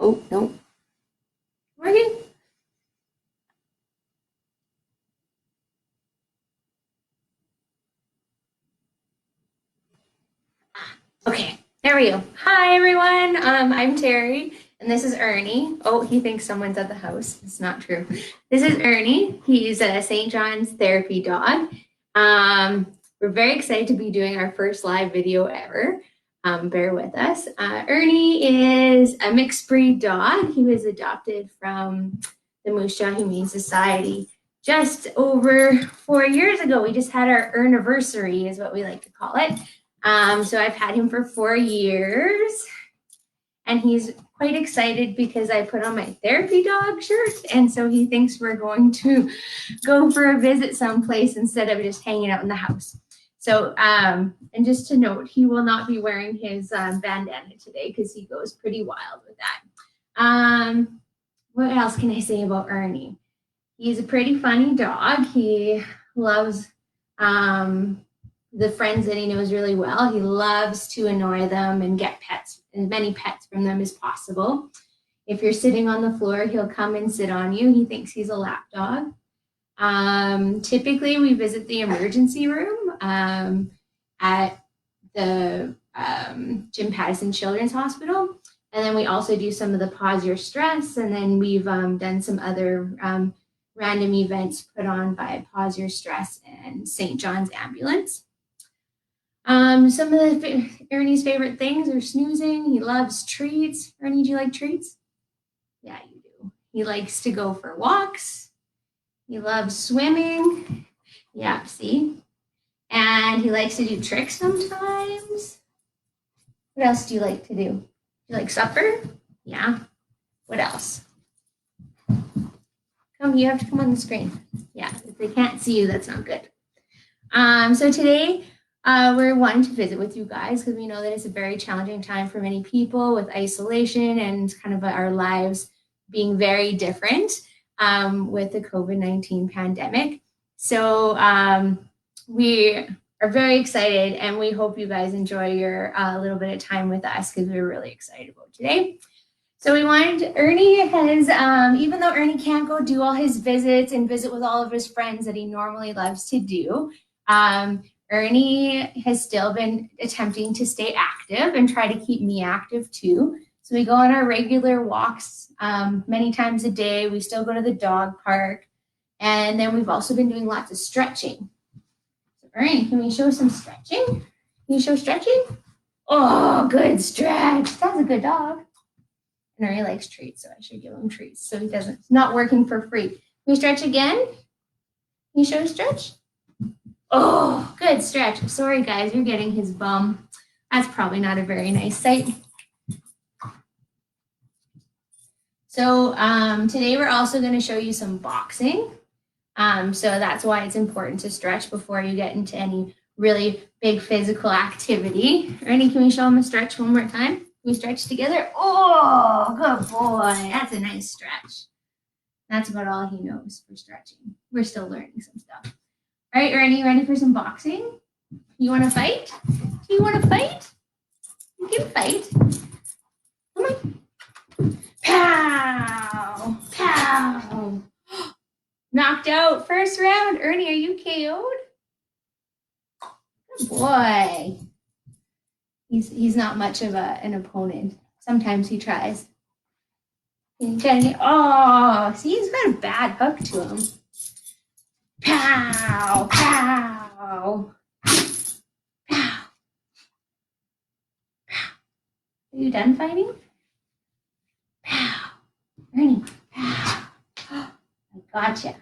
Oh, no. Morgan? Okay, there we go. Hi, everyone. I'm Terry, and this is Ernie. Oh, he thinks someone's at the house. It's not true. This is Ernie. He's a St. John's therapy dog. We're very excited to be doing our first live video ever. Bear with us. Ernie is a mixed breed dog. He was adopted from the Moose Jaw Humane Society just over 4 years ago. We just had our anniversary, is what we like to call it. So I've had him for 4 years, and he's quite excited because I put on my therapy dog shirt, and so he thinks we're going to go for a visit someplace instead of just hanging out in the house. So, and just to note, he will not be wearing his bandana today because he goes pretty wild with that. What else can I say about Ernie? He's a pretty funny dog. He loves the friends that he knows really well. He loves to annoy them and get pets, as many pets from them as possible. If you're sitting on the floor, he'll come and sit on you. He thinks he's a lap dog. Typically, we visit the emergency room at the Jim Pattison Children's Hospital. And then we also do some of the Pause Your Stress. And then we've done some other random events put on by Pause Your Stress and St. John's Ambulance. Some of Ernie's favorite things are snoozing. He loves treats. Ernie, do you like treats? Yeah, you do. He likes to go for walks. He loves swimming. Yeah, see? And he likes to do tricks sometimes. What else do you like to do? Do you like supper? Yeah. What else? Come, you have to come on the screen. Yeah, if they can't see you, that's not good. So today, we're wanting to visit with you guys because we know that it's a very challenging time for many people with isolation and kind of our lives being very different with the COVID-19 pandemic. So we are very excited, and we hope you guys enjoy your little bit of time with us because we're really excited about today. So we wanted, Ernie has, even though Ernie can't go do all his visits and visit with all of his friends that he normally loves to do, Ernie has still been attempting to stay active and try to keep me active too. So we go on our regular walks many times a day. We still go to the dog park. And then we've also been doing lots of stretching. So Ernie, can we show some stretching? Can you show stretching? Oh, good stretch. That's a good dog. And Ernie likes treats, so I should give him treats so he doesn't, it's not working for free. Can we stretch again? Can you show a stretch? Oh, good stretch. Sorry, guys, you're getting his bum. That's probably not a very nice sight. So today we're also going to show you some boxing. So that's why it's important to stretch before you get into any really big physical activity. Ernie, can we show him a stretch one more time? Can we stretch together? Oh, good boy. That's a nice stretch. That's about all he knows for stretching. We're still learning some stuff. All right, Ernie, ready for some boxing? You want to fight? Do you want to fight? You can fight. Come on. Pow! Pow! Knocked out first round. Ernie, are you KO'd? Good boy. He's not much of an opponent. Sometimes he tries. Oh, see, he's got a bad hook to him. Pow! Pow! Pow! Pow! Are you done fighting? Pow! Ernie, pow! I gotcha.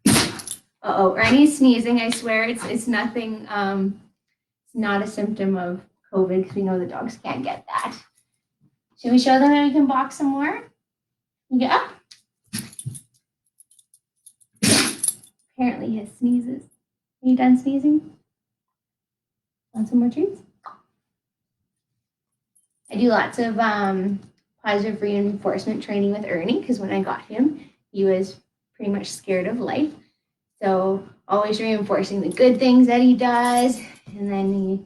Uh-oh, Ernie's sneezing. I swear it's nothing. It's not a symptom of COVID because we know the dogs can't get that. Should we show them that we can box some more? You get up. Apparently his sneezes. Are you done sneezing? Want some more treats? I do lots of positive reinforcement training with Ernie because when I got him, he was pretty much scared of life. So always reinforcing the good things that he does, and then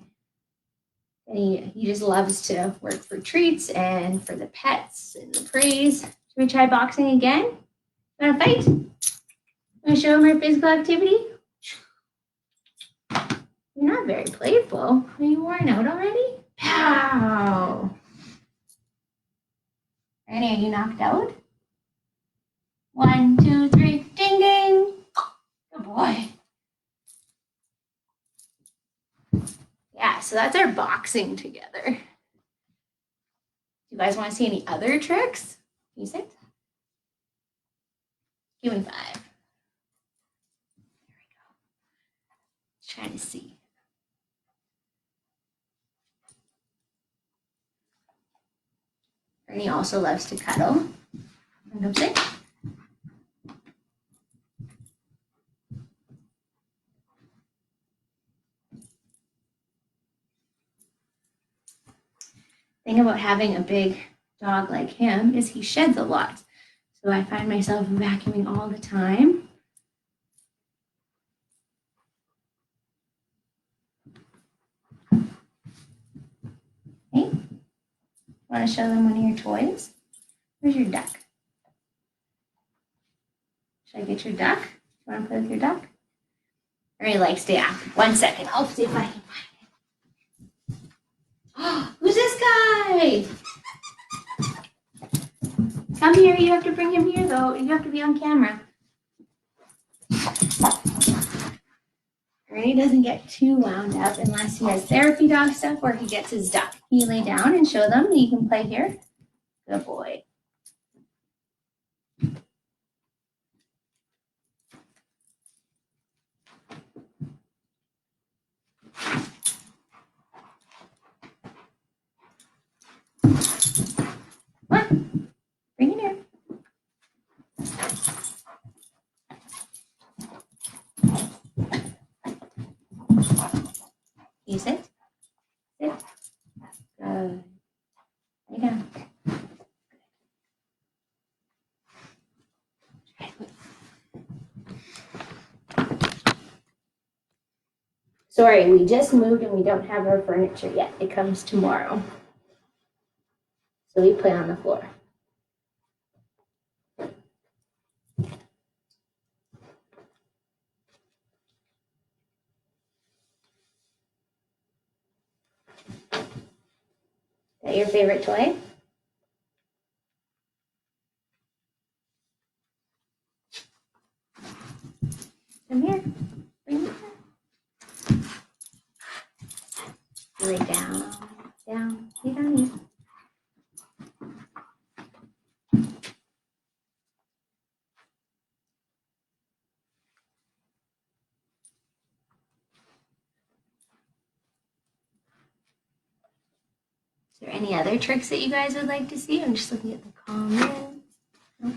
And he just loves to work for treats and for the pets and the praise. Should we try boxing again? Want to fight? Want to show him our physical activity? You're not very playful. Are you worn out already? Pow! Ernie, are you knocked out? 1, 2, 3, ding ding. Good boy. Yeah, so that's our boxing together. You guys want to see any other tricks? Can you sit? Give me 5. There we go. Trying to see. Ernie also loves to cuddle. Come sit. Thing about having a big dog like him is he sheds a lot. So I find myself vacuuming all the time. Hey, want to show them one of your toys? Where's your duck? Should I get your duck? You want to play with your duck? Ernie likes to act. 1 second. I'll see if I can find it. Who's this guy? Come here. You have to bring him here, though. You have to be on camera. Ernie doesn't get too wound up unless he has therapy dog stuff or he gets his duck. Can you lay down and show them that you can play here? Good boy. Come on. Bring it here. You sit. Sit. Good. Lay down. Sorry, we just moved and we don't have our furniture yet. It comes tomorrow. So we play on the floor. Is that your favorite toy? Come here. Bring it here. Lay down. Down. Lay down here. Is there any other tricks that you guys would like to see? I'm just looking at the comments. Nope.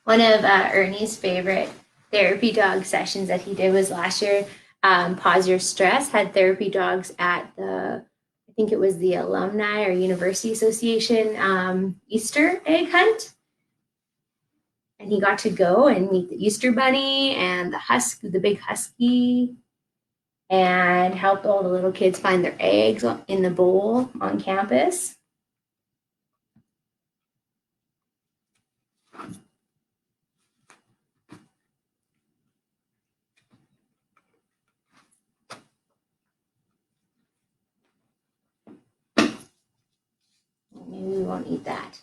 One of Ernie's favorite therapy dog sessions that he did was last year. Pause Your Stress had therapy dogs at I think it was the Alumni or University Association Easter egg hunt. And he got to go and meet the Easter Bunny and the big husky, and helped all the little kids find their eggs in the bowl on campus. Maybe we won't eat that.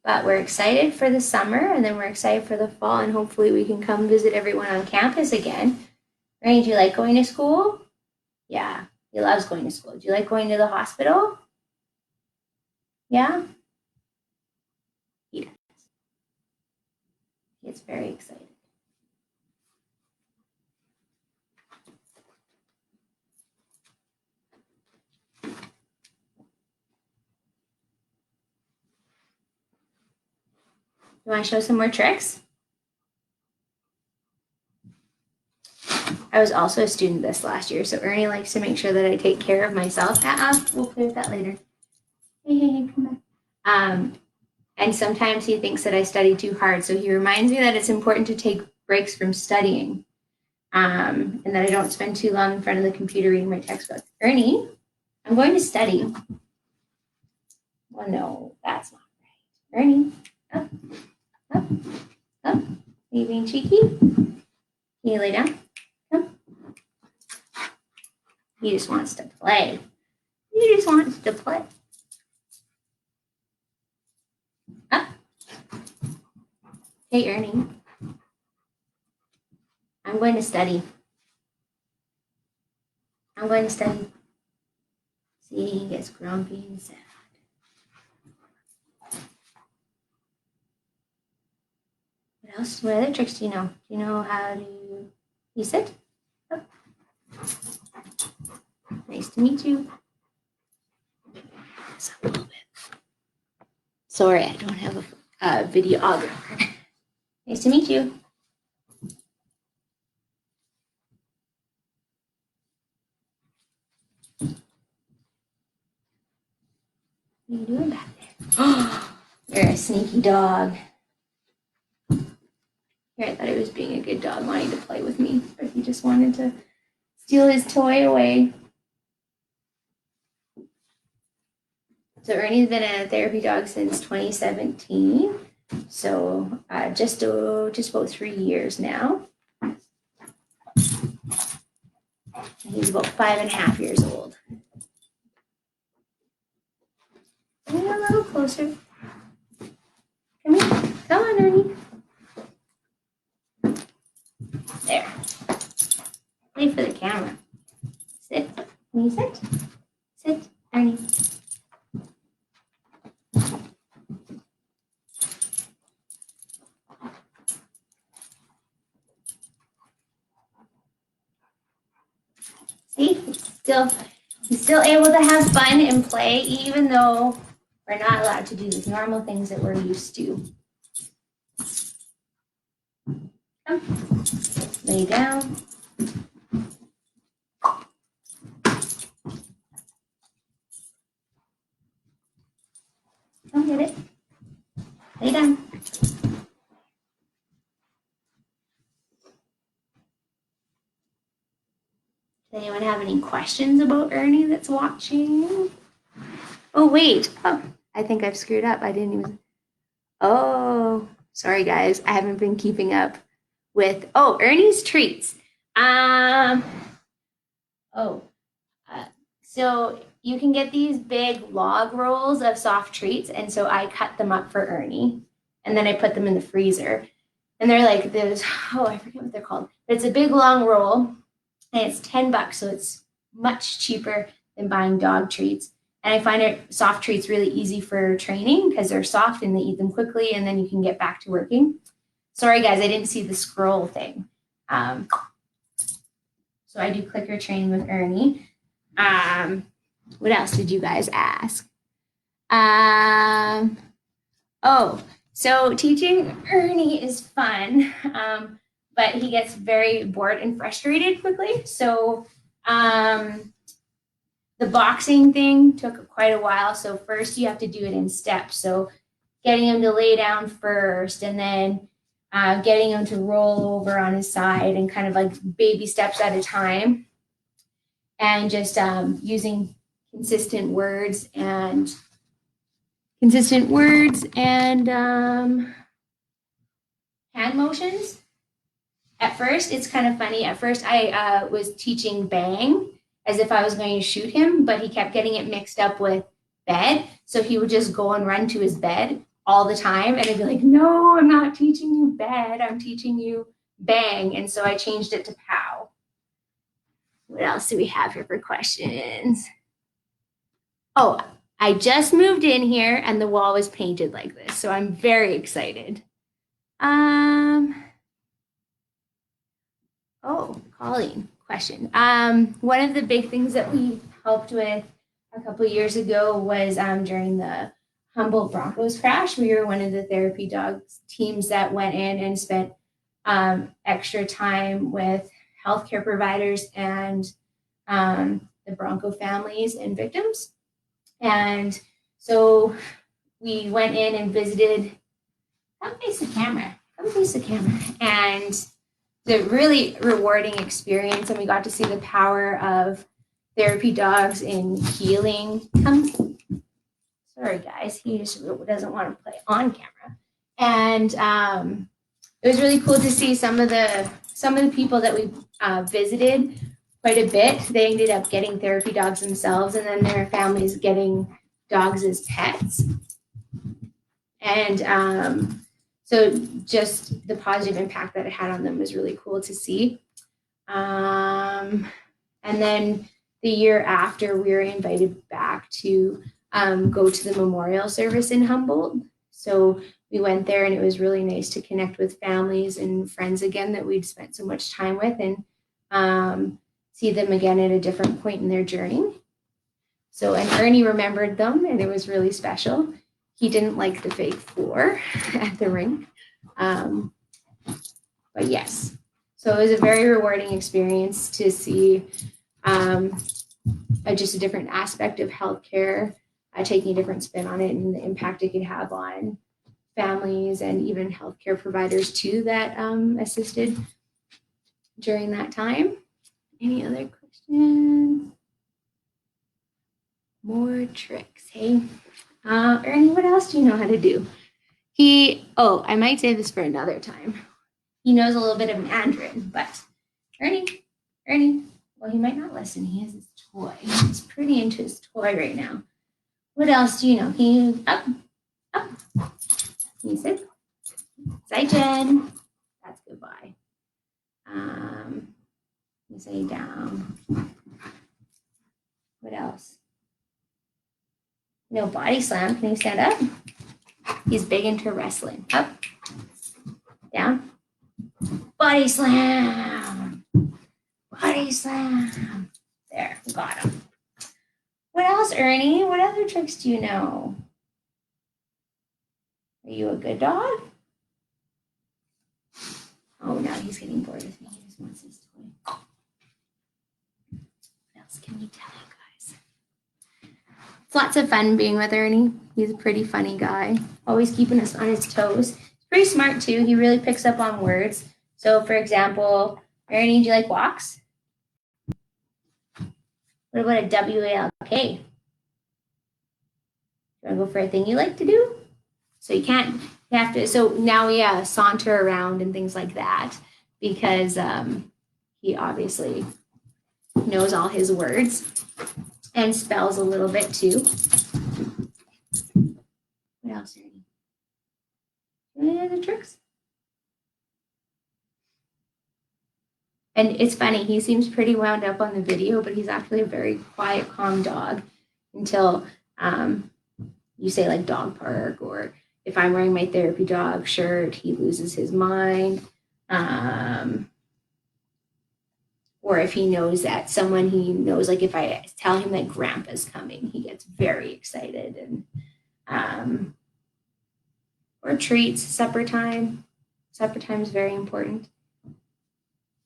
But we're excited for the summer, and then we're excited for the fall, and hopefully we can come visit everyone on campus again. Rainy, do you like going to school? Yeah, he loves going to school. Do you like going to the hospital? Yeah? He does. He gets very excited. You want to show some more tricks? I was also a student this last year, so Ernie likes to make sure that I take care of myself. We'll play with that later. Hey, come back. And sometimes he thinks that I study too hard, so he reminds me that it's important to take breaks from studying, and that I don't spend too long in front of the computer reading my textbook. Ernie, I'm going to study. Well, no, that's not right. Ernie, up, up, up. Are you being cheeky? Can you lay down? Come. He just wants to play. He just wants to play. Up. Hey, Ernie. I'm going to study. I'm going to study. See, he gets grumpy and sad. What else? What other tricks do you know? Do you know how to you sit? Oh. Nice to meet you. Just a little bit. Sorry, I don't have a videographer. Nice to meet you. What are you doing back there? You're a sneaky dog. Here, I thought he was being a good dog, wanting to play with me, but he just wanted to steal his toy away. So Ernie's been a therapy dog since 2017. So just about 3 years now. He's about 5.5 years old. Come here a little closer. Come here. Come on, Ernie. There. Wait for the camera. Sit. Can you sit? Sit, Ernie. See, he's still able to have fun and play, even though we're not allowed to do these normal things that we're used to. Come, lay down. Come get it. Lay down. Does anyone have any questions about Ernie that's watching? Oh, wait. Oh, I think I've screwed up. I didn't even. Oh, sorry, guys. I haven't been keeping up with. Oh, Ernie's treats. So you can get these big log rolls of soft treats. And so I cut them up for Ernie. And then I put them in the freezer. And they're like this. Oh, I forget what they're called. But it's a big long roll. And it's $10, so it's much cheaper than buying dog treats. And I find it soft treats really easy for training because they're soft and they eat them quickly, and then you can get back to working. Sorry, guys, I didn't see the scroll thing. So I do clicker train with Ernie. What else did you guys ask? So teaching Ernie is fun. But he gets very bored and frustrated quickly. So the boxing thing took quite a while. So first you have to do it in steps. So getting him to lay down first, and then getting him to roll over on his side, and kind of like baby steps at a time. And just using consistent words and hand motions. At first, it's kind of funny. At first, I was teaching bang as if I was going to shoot him, but he kept getting it mixed up with bed. So he would just go and run to his bed all the time. And I'd be like, no, I'm not teaching you bed. I'm teaching you bang. And so I changed it to pow. What else do we have here for questions? Oh, I just moved in here and the wall was painted like this. So I'm very excited. Oh, Colleen, question. One of the big things that we helped with a couple of years ago was during the Humboldt Broncos crash. We were one of the therapy dogs teams that went in and spent extra time with healthcare providers and the Bronco families and victims. And so we went in and visited. Come face the camera. Come face the camera. And the really rewarding experience, and we got to see the power of therapy dogs in healing. Sorry, guys, he just doesn't want to play on camera. And it was really cool to see some of the people that we visited quite a bit. They ended up getting therapy dogs themselves, and then their families getting dogs as pets. And so just the positive impact that it had on them was really cool to see. And then the year after, we were invited back to go to the memorial service in Humboldt. So we went there, and it was really nice to connect with families and friends again that we'd spent so much time with, and see them again at a different point in their journey. So, and Ernie remembered them, and it was really special. He didn't like the fake floor at the rink. But yes, so it was a very rewarding experience to see just a different aspect of healthcare, taking a different spin on it and the impact it could have on families and even healthcare providers too that assisted during that time. Any other questions? More tricks, hey? Ernie, what else do you know how to do? I might say this for another time. He knows a little bit of Mandarin, but Ernie, well, he might not listen. He has his toy. He's pretty into his toy right now. What else do you know? Can you, up. Can you sit? Jen. That's goodbye. You say down. What else? No body slam. Can you stand up? He's big into wrestling. Up, down, body slam, body slam. There, got him. What else, Ernie? What other tricks do you know? Are you a good dog? Oh, now he's getting bored with me. He just wants his toy. What else can we tell you guys? It's lots of fun being with Ernie. He's a pretty funny guy, always keeping us on his toes. He's pretty smart too. He really picks up on words. So for example, Ernie, do you like walks? What about a WALK? You want to go for a thing you like to do? So you have to, so now we saunter around and things like that because he obviously knows all his words and spells a little bit too. What else, Ernie? Any other tricks? And it's funny, he seems pretty wound up on the video, but he's actually a very quiet, calm dog until you say like dog park, or if I'm wearing my therapy dog shirt, he loses his mind. Or if he knows that someone he knows, like if I tell him that grandpa's coming, he gets very excited. And or treats, supper time. Supper time is very important.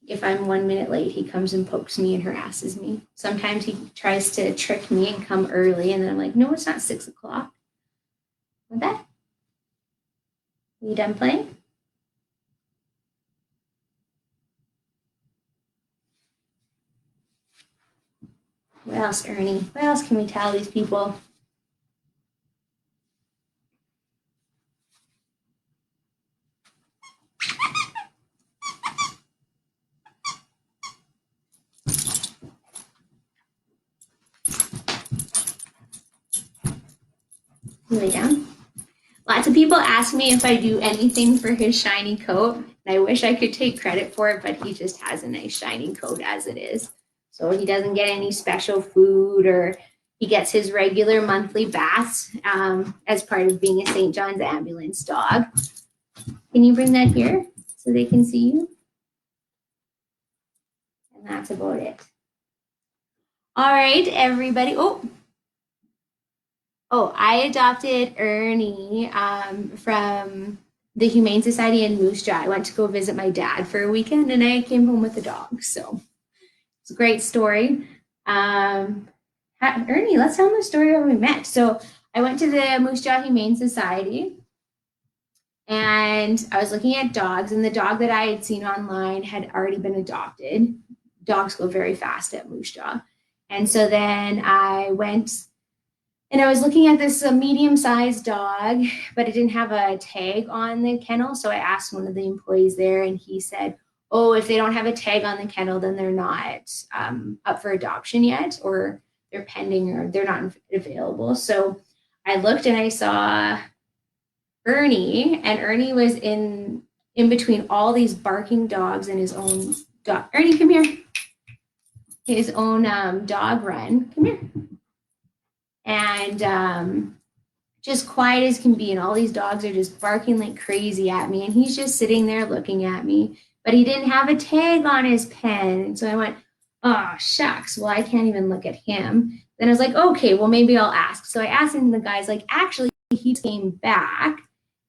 If I'm 1 minute late, he comes and pokes me and harasses me. Sometimes he tries to trick me and come early, and then I'm like, no, it's not 6 o'clock. Want that? Are you done playing? What else, Ernie? What else can we tell these people? Lay down. Lots of people ask me if I do anything for his shiny coat, and I wish I could take credit for it, but he just has a nice shiny coat as it is. So he doesn't get any special food, or he gets his regular monthly baths as part of being a St. John's ambulance dog. Can you bring that here so they can see you? And that's about it. All right, everybody. Oh, I adopted Ernie from the Humane Society in Moose Jaw. I went to go visit my dad for a weekend and I came home with a dog. So it's a great story. Ernie, let's tell them the story where we met. So I went to the Moose Jaw Humane Society and I was looking at dogs, and the dog that I had seen online had already been adopted. Dogs go very fast at Moose Jaw. And so then I went and I was looking at this medium-sized dog, but it didn't have a tag on the kennel. So I asked one of the employees there, and he said, oh, if they don't have a tag on the kennel, then they're not up for adoption yet, or they're pending, or they're not available. So I looked and I saw Ernie, and Ernie was in between all these barking dogs and his own dog. Ernie, come here. His own dog run. Come here. And just quiet as can be. And all these dogs are just barking like crazy at me. And he's just sitting there looking at me. But he didn't have a tag on his pen. And so I went, oh, shucks. Well, I can't even look at him. Then I was like, okay, well, maybe I'll ask. So I asked him, the guy's like, actually, he came back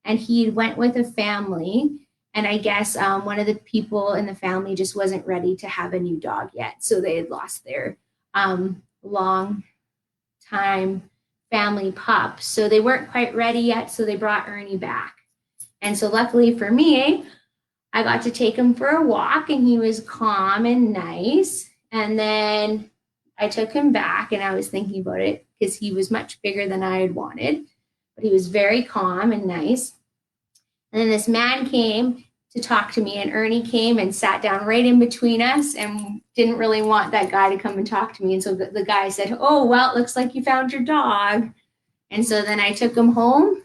and he went with a family. And I guess one of the people in the family just wasn't ready to have a new dog yet. So they had lost their long time family pup. So they weren't quite ready yet. So they brought Ernie back. And so luckily for me, I got to take him for a walk and he was calm and nice. And then I took him back and I was thinking about it because he was much bigger than I had wanted, but he was very calm and nice. And then this man came to talk to me, and Ernie came and sat down right in between us and didn't really want that guy to come and talk to me. And so the guy said, oh, well, it looks like you found your dog. And so then I took him home,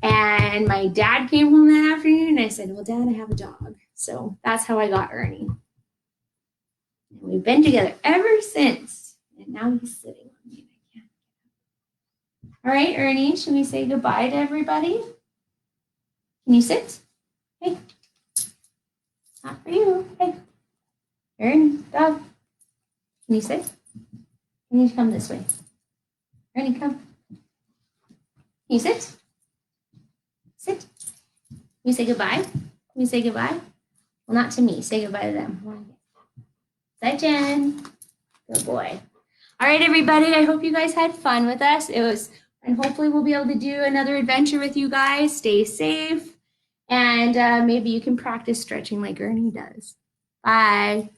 and my dad came home that afternoon and I said, well, Dad, I have a dog. So that's how I got Ernie. And we've been together ever since. And now he's sitting on me. I can't. All right, Ernie, should we say goodbye to everybody? Can you sit? Hey. Not for you. Hey. Ernie, dog. Can you sit? You need to come this way. Ernie, come. Can you sit? Sit. Can you say goodbye? Can you say goodbye? Well, not to me. Say goodbye to them. Bye, Jen. Good boy. All right, everybody. I hope you guys had fun with us. And hopefully we'll be able to do another adventure with you guys. Stay safe. And maybe you can practice stretching like Ernie does. Bye.